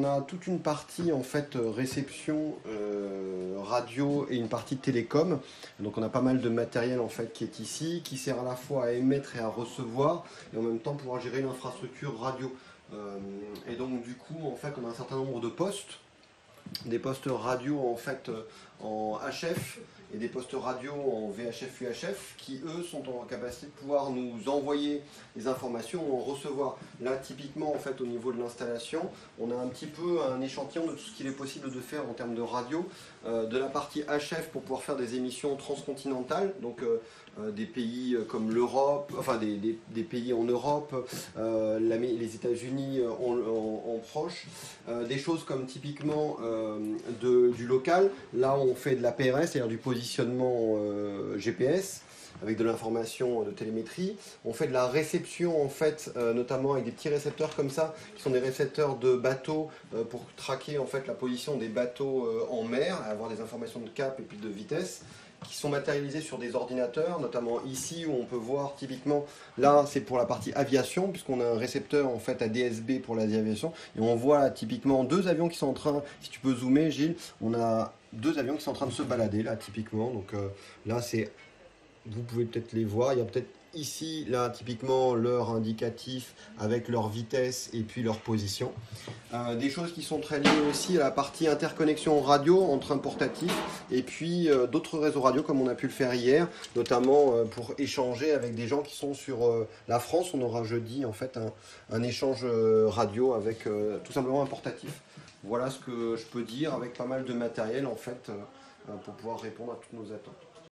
a toute une partie en fait réception radio et une partie télécom. Donc on a pas mal de matériel en fait qui est ici, qui sert à la fois à émettre et à recevoir, et en même temps pouvoir gérer l'infrastructure radio. Et donc du coup en fait on a un certain nombre de postes, des postes radio en fait en HF et des postes radio en VHF UHF qui eux sont en capacité de pouvoir nous envoyer les informations ou en recevoir. Là typiquement en fait au niveau de l'installation on a un petit peu un échantillon de tout ce qu'il est possible de faire en termes de radio, de la partie HF pour pouvoir faire des émissions transcontinentales, donc des pays comme l'Europe, enfin des pays en Europe, les États-Unis en proche, des choses comme typiquement du local. Là on fait de la PRS, c'est-à-dire du positionnement GPS avec de l'information de télémétrie. On fait de la réception en fait, notamment avec des petits récepteurs comme ça, qui sont des récepteurs de bateaux pour traquer en fait la position des bateaux en mer, avoir des informations de cap et puis de vitesse, qui sont matérialisés sur des ordinateurs, notamment ici où on peut voir typiquement, là c'est pour la partie aviation, puisqu'on a un récepteur en fait à DSB pour l'aviation, et on voit là, typiquement deux avions qui sont en train, si tu peux zoomer Gilles, on a deux avions qui sont en train de se balader là typiquement, donc là c'est, vous pouvez peut-être les voir, il y a peut-être ici, là, typiquement, leur indicatif avec leur vitesse et puis leur position. Des choses qui sont très liées aussi à la partie interconnexion radio entre un portatif et puis d'autres réseaux radio comme on a pu le faire hier, notamment pour échanger avec des gens qui sont sur la France. On aura jeudi en fait un échange radio avec tout simplement un portatif. Voilà ce que je peux dire avec pas mal de matériel en fait pour pouvoir répondre à toutes nos attentes.